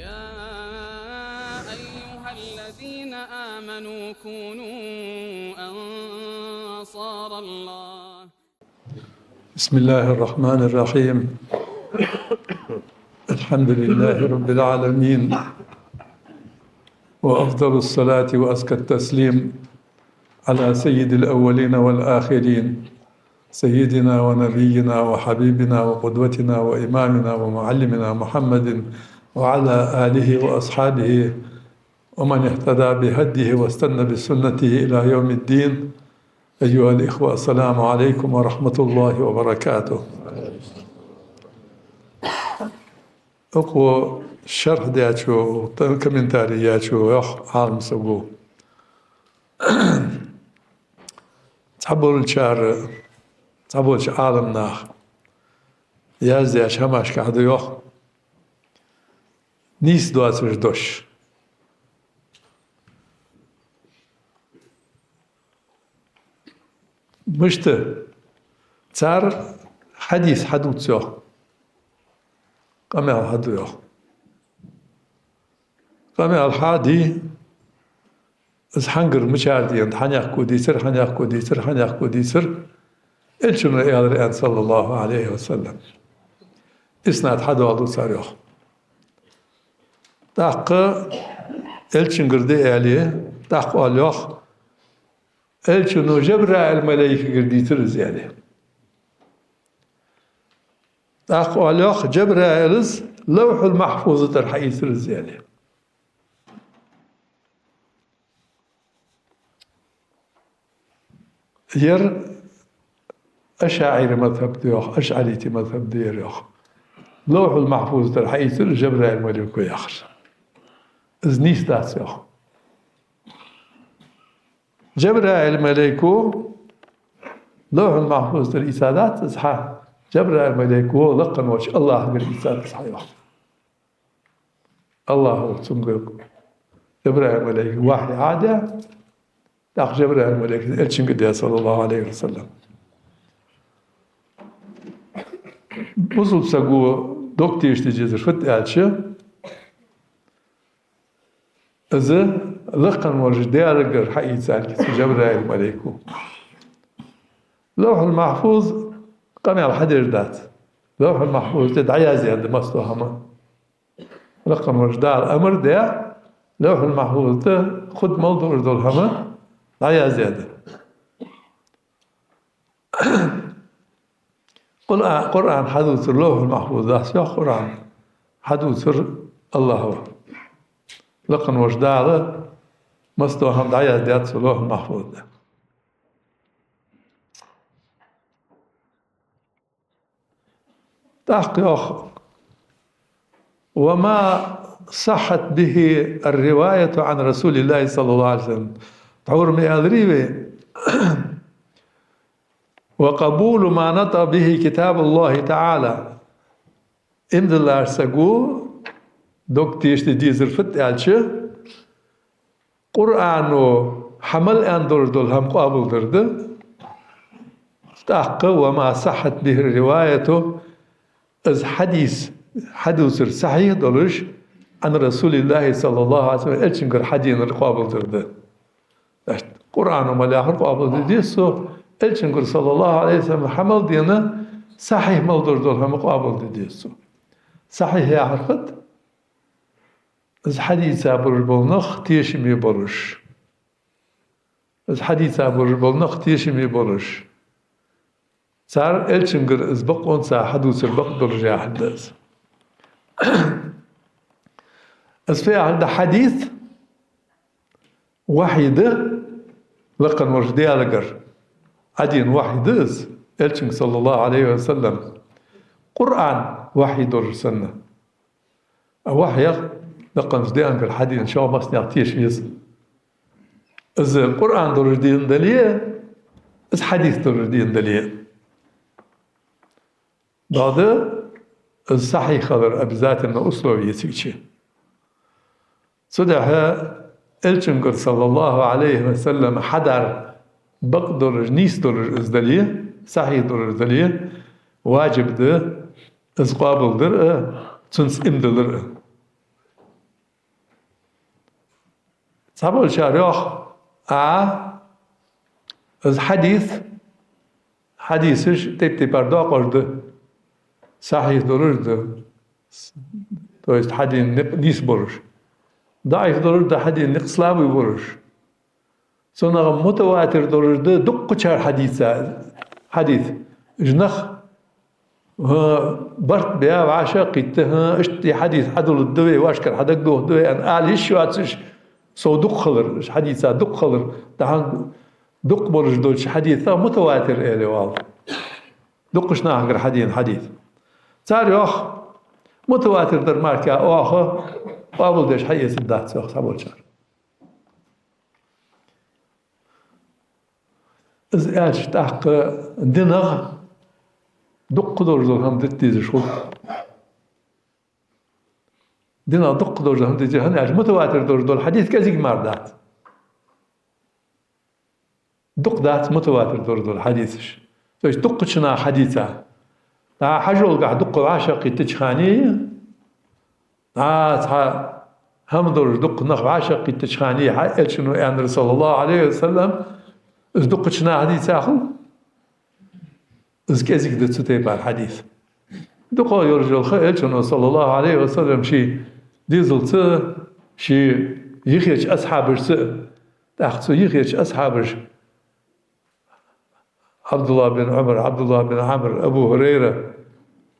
يا أيها الذين آمنوا كونوا أنصار الله. بسم الله الرحمن الرحيم. الحمد لله رب العالمين، وأفضل الصلاة وأزكى التسليم على سيد الأولين والآخرين، سيدنا ونبينا وحبيبنا وقدوتنا وإمامنا ومعلمنا محمد وعلى آله وأصحابه ومن اهتدى بهديه واستنى بسنته إلى يوم الدين. أيها الإخوة، السلام عليكم ورحمة الله وبركاته. أقوى شرح دياتشو كمنتاري دياتشو يخ عالم سبو تحبولش عالم ناخ يازدياش هماش كعدو يخ نيس دواتش دوش مشت تار حديث حدوث يخ قمع حدو يخ قمع الحادي از حنقر مشاردي عند حنياك كوديسر إلشن الرئيان صلى الله عليه وسلم إسناد حدو عدو صار يخ تاق إلشن قردي عليه تاق قال يخ إلشن جبرا الملايكة قرديتر زيادة تاق قال يخ جبرا إلز لوح المحفوظ ترحيثر زيادة ير أشاعر مذهب ديوخ أشعريتي مذهب ديوخ لوح المحفوظ ترحيثر جبرا الملايكة يخر إذنيس داس يخ جبرائيل الملائكة لوح المحفوظ الإسادات إصحى جبرائيل الملائكة لقن وجه الله بالإسادات إصحى الله تنقل جبرائيل الملائكة واحد عادة تاق جبرائيل الملائكة الشنقدية صلى الله عليه وسلم وصل سقو دوكتيش تجيزر فت ألشي إذا لقن وجه ديالقر حقيقة سالك جبرائيل الملائكة لوح المحفوظ قمع الحدير دات لوح المحفوظ تدعي زيادة مصدو هما لقن وجه دار الأمر ده لوح المحفوظ خد موضوع دول هما دعي زيادة قرآن حدوث اللوح المحفوظ ده يا قرآن حدوث الله هو لقن وجه دار مصدو هم دعي زيادة اللوح المحفوظ ده تحقيق وما صحت به الرواية عن رسول الله صلى الله عليه وسلم تعور مئة وقبول ما نطق به كتاب الله تعالى إمد الله سقو دوكتيش تديزر فت ألشي قرآن حمل أندر دول هم قابل درد تحقيق وما صحت به الرواية از حديث صحيح دولش عن رسول الله صلى الله عليه وسلم الشنقر حدين القابل درده قرآن وملاحر قابل درديسو الشنقر صلى الله عليه وسلم حمل دينا صحيح ملدر دول هم قابل درديسو صحيح يا حرفت از حديث برش بولنخ تيشمي برش از حديث برش بولنخ تيشمي برش صار الشنقر إزبق ونسا حدوث البق برجع حدث أسفي عند حديث وحيدة لقن وجدي لقر عدين وحيدة الشنق صلى الله عليه وسلم قرآن وحي در سنة وحي لقن وجدي لقر حديث إن شاء الله بس نعطيش يز إذا قرآن در وجدي دليل إذا حديث در وجدي دليل بعد الصحيح خبر أبزات إنه أصله يسيكشي صدها الشنقر صلى الله عليه وسلم حدر بقدر نيستر إزدلية صحيح در إزدلية واجب ده إزقابل در تنس إمدلر صابول شاريخ از حديثش تبتي بردو قرد صحيح دولرد то есть حديث نيس برش ضعيف دولرد حديث نقصلاوي برش sonra متواتر دولرد دق چار حديث جنخ برت بيا وعشاق ها اشتي حديث حدل الدوي واشكر حدك دوه دوي ان آليش شو اتش سو دق خلر حديثا دق خلر دهان دق برج دولش حديثا متواتر إلي والله دقش ناهجر حديث صار يوخ متواتر در ماركا اوخ قابل ديش حديث الدات يوخ صابول شار از ايش تحق دينغ دق دور هم دتيز شو دينا دق دور هم دتيز هن متواتر دور حديث كذي مردات دق دات متواتر دور حديثش فايش دق شنا حديثه تا حجول قاعد دق عاشق تجخاني تا هم دور دق نخ عاشق تجخاني حق شنو يعني رسول الله عليه وسلم از دق شنا حديث اخو از كذي دت تبع الحديث دق يرجع الخير شنو صلى الله عليه وسلم شي ديزلت شي يخيش اصحابش تاخذ يخيش اصحابش عبد الله بن عمر عبد الله بن عمرو أبو هريرة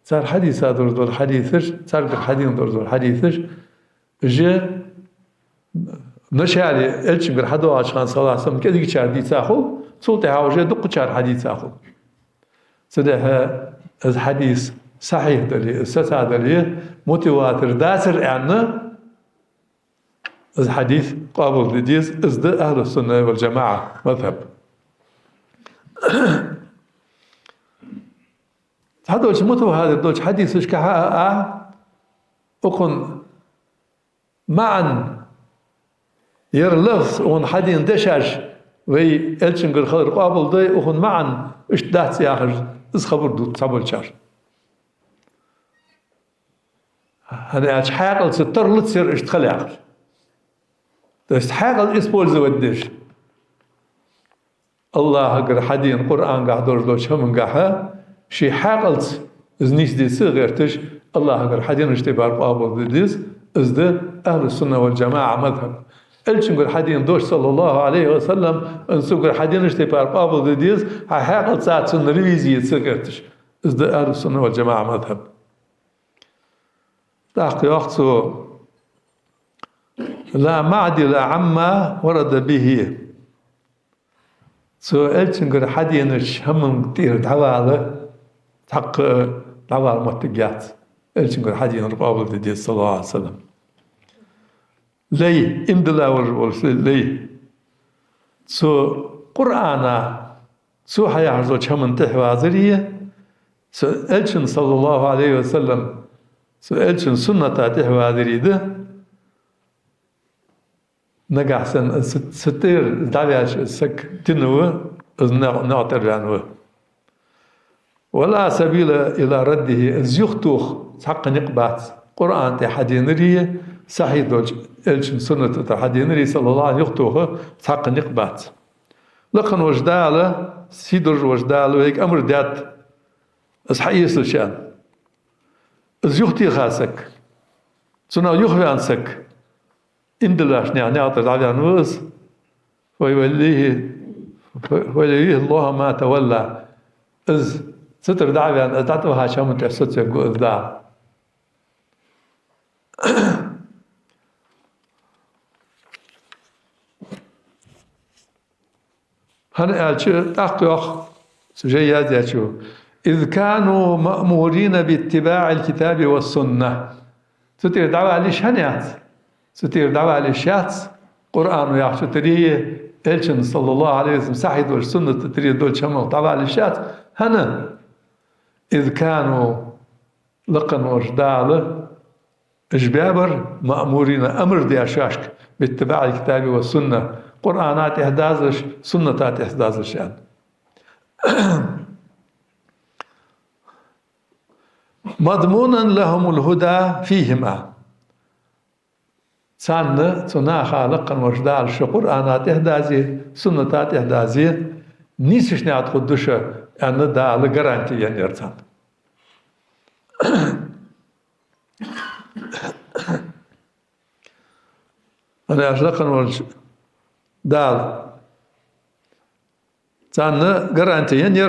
صار حديث هذا الحديثش صار الحديث دور الحديثش جاء نشالي إلش بر حدو عشان صلى الله عليه وسلم كذي كشار دي ساخو صوتي هاوجه دق كشار حديث ساخو سده الحديث صحيح دليل استسع دليل متواتر داسر يعني الحديث قابل لديز ازد أهل السنة والجماعة مذهب هذا متواتر دوش حديثش كها أكون معا يرلفس ون حدين دشاش وي إلشنجر خلر قابل دي أكون معا اشتدات سياخر إز خبر دو تصابل شار هذا أش حاقل ستر لتصير اشتخلي آخر دست حاقل إسبول زودش الله أقر حدين قرآن قاعدور دوش هم قاها شي حاقلت إز نيس دي صغيرتش الله أقر حدين اشتبار قابل ديز إز ده أهل السنة والجماعة مذهب الشنقر حدين دوش صلى الله عليه وسلم انسوقر حدين اشتبار قابل ديز حاقلت ساعة سنة ريزية صغيرتش إز ده أهل السنة والجماعة مذهب تحقي وقته لا معدل عما ورد به سو الشنقر حدينش هم كتير دعوالة حق دعوالة متقيات الشنقر حدين رقابل دي صلى الله عليه وسلم لي اندلا ورسل لي سو قرآن سو حيا زوج هم تحوازرية سو الشن صلى الله عليه وسلم سو الشن سنة تحوازرية ده نجحسن ستير دعوة سك تنوه نعتر عنه ولا سبيل إلى رده زيختوخ حق نقبات قرآن تحدينري صحيح دوج إلشن سنة تحدينري صلى الله عليه يختوخ حق نقبات لكن وجداله سيدر وجداله هيك أمر دات أصحيس الشان زيختي خاسك سنة يخفي عنسك اندلاش نعطر على نوز ويوليه الله ما تولى إذ ستر دعوة أن أتعطوها شامن تحسد يقول إذداع هنا قال تحقيق سجيات ياتشو إذ كانوا مأمورين باتباع الكتاب والسنة ستر دعوة على شنيات ستير دعوة على الشخص قرآن ويحشو تريه إلشن صلى الله عليه وسلم صحيح دول سنة تريه دول شمال دعوة على الشخص هنا إذ كانوا لقن وجدال إجبابر مأمورين أمر دي أشاشك باتباع الكتاب والسنة قرآنات إحداثش سنتات إحداثش يعني مضمونا لهم الهدى فيهما سان تنا خالق وجدال شو قرآنات إحدازي سنتات إحدازي نيسش نعت خدوشة أنا دا على جرانتي يعني أرتان أنا أشلقن وج دال تان جرانتي يعني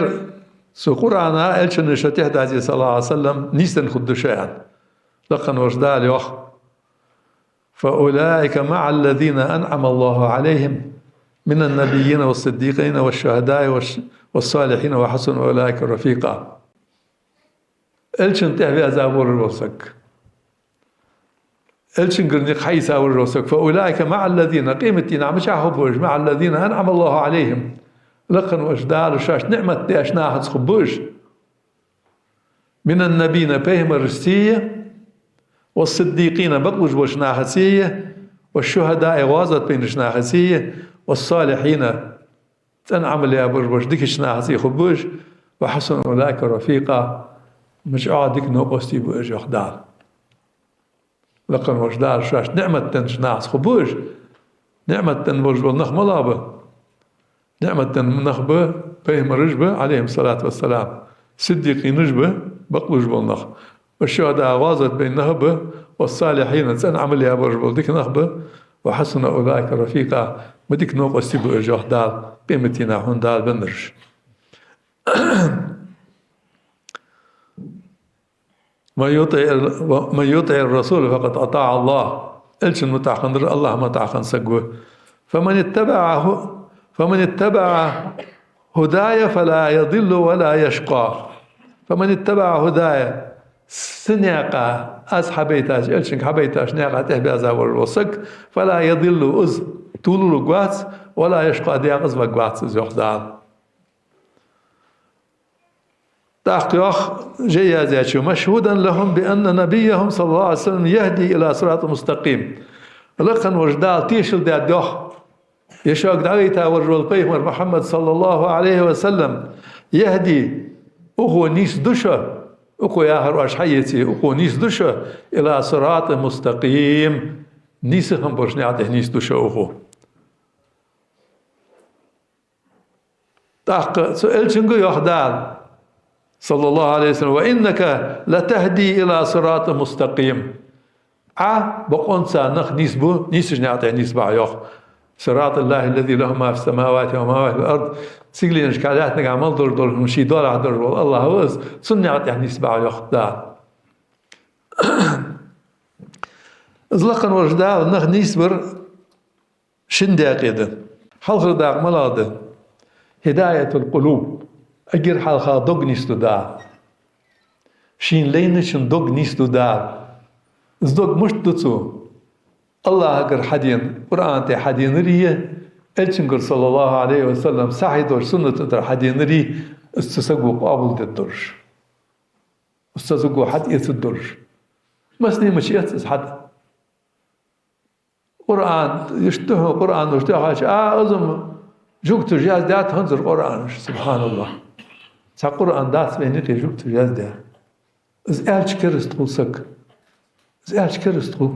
سو قرآن ألشن شتيه دازي صلى الله عليه وسلم نيسن خدوشة يعني لقن وجدال يوخ فأولئك مع الذين أنعم الله عليهم من النبيين والصديقين والشهداء والصالحين وحسن أولئك رفيقا إلشن تهبي أزابور الوسك إلشن قرنيق حيث أول الوسك فأولئك مع الذين قيمتي نعم شاهبوش مع الذين أنعم الله عليهم لقن وجدال وشاش نعمة دي أشناها تخبوش من النبيين بهم الرسية والصديقين بقوش بوشناحسية والشهداء غازت بين شناحسية والصالحين تنعم لي أبوش ديك شناحسية خبوش وحسن أولئك رفيقا مش عادك نوقستي بوش أخدال لقن وجدال شاش نعمة تنشناحس خبوش نعمة تنبوش بالنخ ملابة نعمة تنخبة بهم رجبة عليهم الصلاة والسلام صديقين رجبة بقوش بالنخ والشهداء غازت بين نهبة والصالحين تنعم لي أبوش ديك نهبة وحسن أولئك رفيقا بديك نوق استيبو إرجوح دال قيمتنا هون دال بنرش من يطع الرسول فقد أطاع الله إلش المتعخن الله متعخن سقوه فمن اتبع هدايا فلا يضل ولا يشقى فمن اتبع هدايا سنياقا أز حبيتاش إلشنك حبيتاش نياقا تهبي أزاور الوسك فلا يضل أز طول القواتس ولا يشقى دياق أز وقواتس زيوخ دال تحقيق جيازاتشو مشهودا لهم بأن نبيهم صلى الله عليه وسلم يهدي إلى صراط مستقيم لقن وجدال تيشل دي دوخ يشوق دعيتا ورجل بيهمر محمد صلى الله عليه وسلم يهدي أخو نيس دشة أخو ياهر أش حيتي أخو نيس دشة إلى صراط مستقيم نيسهم برشني عده نيس دشة أخو تحقيق سؤال شنقو يخدال صلى الله عليه وسلم وإنك لتهدي إلى صراط مستقيم بقونسا نخ نيسبو نيسج نعطي نيسبع يوخ صراط الله الذي له ما في السماوات وما في الأرض سيقلي نشكالات نقع ملدر دول مشي دولع دول والله هوز سن نعطي نيسبع يوخ دا إزلقا وجدال نخ نيسبر شندي قيدا حلق داق ملاده هداية القلوب أجر حلقا دوغ نيستو دا شين لينشن دوغ نيستو دا زدوغ مش دوتسو الله أجر حدين قرآن تي حدين ريه الشنقر صلى الله عليه وسلم ساحي دور سنة تدر حدين ريه استسقو قابل الدرج استسقو حد الدرج مسني مش يتس حد قرآن يشتهو قرآن ويشتهو حاجة أظم جوك تجاز دات هنزر قرآن سبحان الله تا قرآن دات بينيقي جوك تجاز دات إز إلش كرستو سك إز إلش كرستو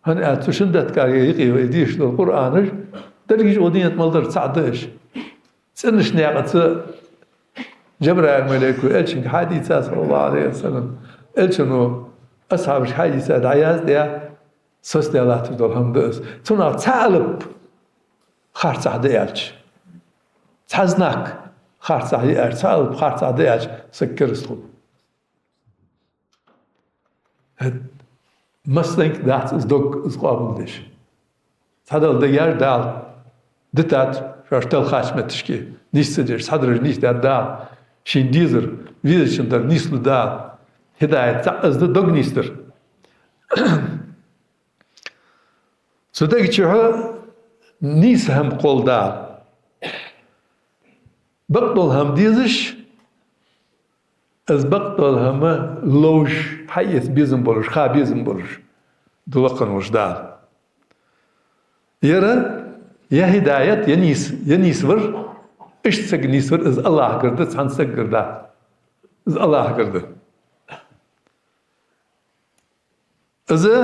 هن أتوشن دات كاري يقي ويديش للقرآن درجيش ودينة مالدر تصعدش سنش نياقة جبرائيل ملكو إلشن حديثة صلى الله عليه وسلم إلشنو أصحابش حديثة دعياز ديا سوس ديا الله تفضل هم دأس تونا تعلب خارج عدي إلش تحزناك خارج عدي إلش تعلب خارج عدي إلش سكرستو must think that is dog is قابلش هذا الديار دال دتات فاشتل خاش متشكي نيستجر صدر نيست دال شين ديزر ويزشن در نيسل دال هداية از دog نيستر صدق شو نيس هم قول دال بقتل هم ديزش از بقتل هم لوش حيث بيزن بولش خا بيزن بولش دلقن وجدال يرى يا هداية يا نيسور إيش تسق نيسور إز الله قردت عن سق قردا إز الله قردت إذا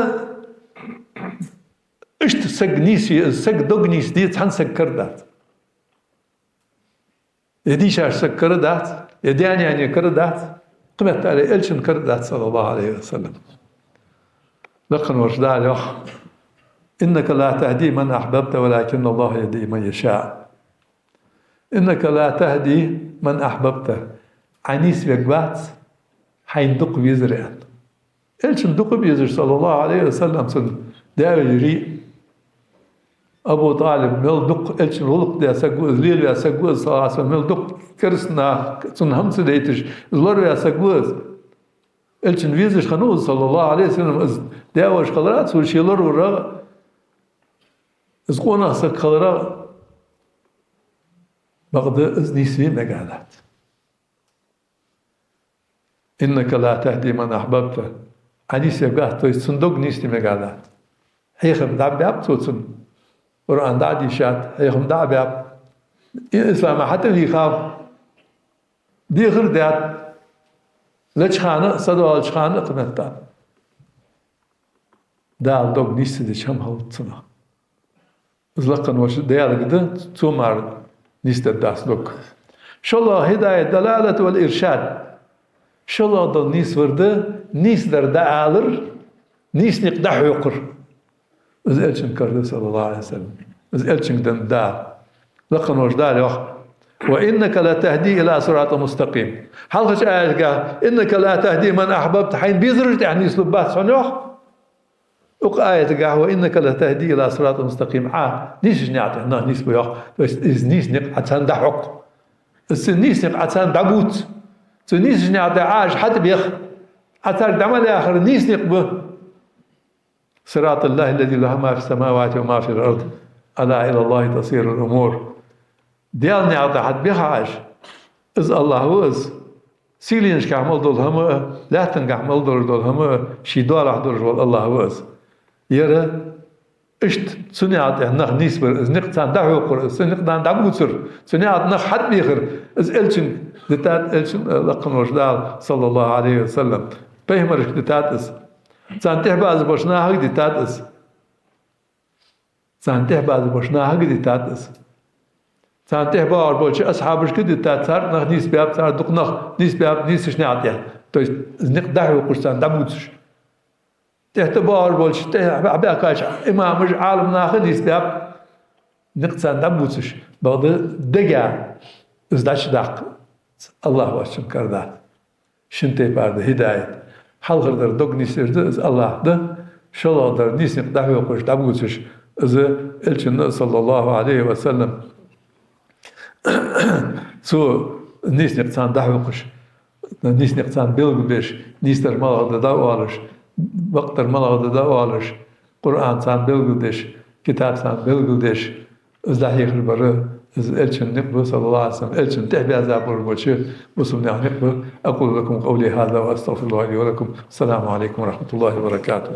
اشت سق نيسي سق دوغ نيس ديت حن سكردات يدي شاش سكردات يديان يعني كردات قمت على إلشن كردات صلى الله عليه وسلم لقن وجداء اليوخ إنك لا تهدي من أحببت ولكن الله يهدي من يشاء إنك لا تهدي من أحببت عنيس بيقبات حين دق بيزرعن إلشن دق بيزر صلى الله عليه وسلم سن داوي يري أبو طالب مل دق إلشن ولق دا سقوز ليل يا سقوز صلى الله عليه وسلم مل دق كرسنا سن همس ديتش زلور يا سقوز إلشن بيزر خنوز صلى الله عليه وسلم داوش قدرات سو شيلور ورا زقونا سكالرا بغض نيسي مقالات إنك لا تهدي من أحببت عنيس يبقى توي صندوق نيسي مقالات هيخم دعب بياب توتن قرآن دعدي شات هيخم دعب بياب إسلام حتى يخاف دي غير دات لچخانه صدوا لچخانه قمتا دال دوغ نيسي دي شم هلطنا زلقن وش ديال قد تومار نيست داس دوك شو الله هداية دلالة والإرشاد شو الله ضل نيس ورده نيس در دعالر نيس نقدح يقر إز إلشن كرد صلى الله عليه وسلم إز إلشن دن دال لقن وش دال يوخ وإنك لا تهدي إلى صراط مستقيم حلقة آية قال إنك لا تهدي من أحببت حين بيزرج يعني سلبات سنوخ آية قال وإنك لا تهدي إلى صراط مستقيم نيش نعطي نيس بيوخ بس إز نيس نق عتان دحق إز نيس نق عتان دعبوت نيس نعطي عاج حد بيخ عتان دعمل آخر نيس نق به صراط الله الذي له ما في السماوات وما في الأرض ألا إلى الله تصير الأمور ديال نعطي حد بيخ عاج إز الله وز سيلينش كعمل دول هم لا تنقعمل دول هم شي دول أحضر والله وز يرى اشت سنعت نخ نيسبر از نقطان دعوة قر سنقطان دعوتر سنعت نخ حد بيخر از إلشن دتات إلشن لقن وجدال صلى الله عليه وسلم بيهمرش دتات اس سانته باز بوشنا هق دتات اس سانته باز بوشنا هق دتات اس سانته بار بولش أصحابش كده دتات صار نخ نيس بياب صار دق نخ نيس بياب نيسش نعطيه تو از نق دعوة قرسان دعوتش تهتبار بولش تهباكاش إمامش عالم ناخد يسبب نقصان دبوتش بعد دقا ازداش دق الله واشم كردا شنتي بارد هداية حال غردر دوغ نيسرد از الله ده شلو در نيس نقدح وقش دبوتش از الچن صلى الله عليه وسلم سو نيس نقصان دحوقش نيس نقصان بيلغ بيش نيس در مالغ داوالش وقت الملغ داوالش قرآن سان بلغدش كتاب سان بلغدش ازدحيخ البر از الچن نقبل صلى الله عليه وسلم الچن تحبي عذاب البوشي وسمنا نقبل أقول لكم قولي هذا وأستغفر الله لي ولكم السلام عليكم ورحمة الله وبركاته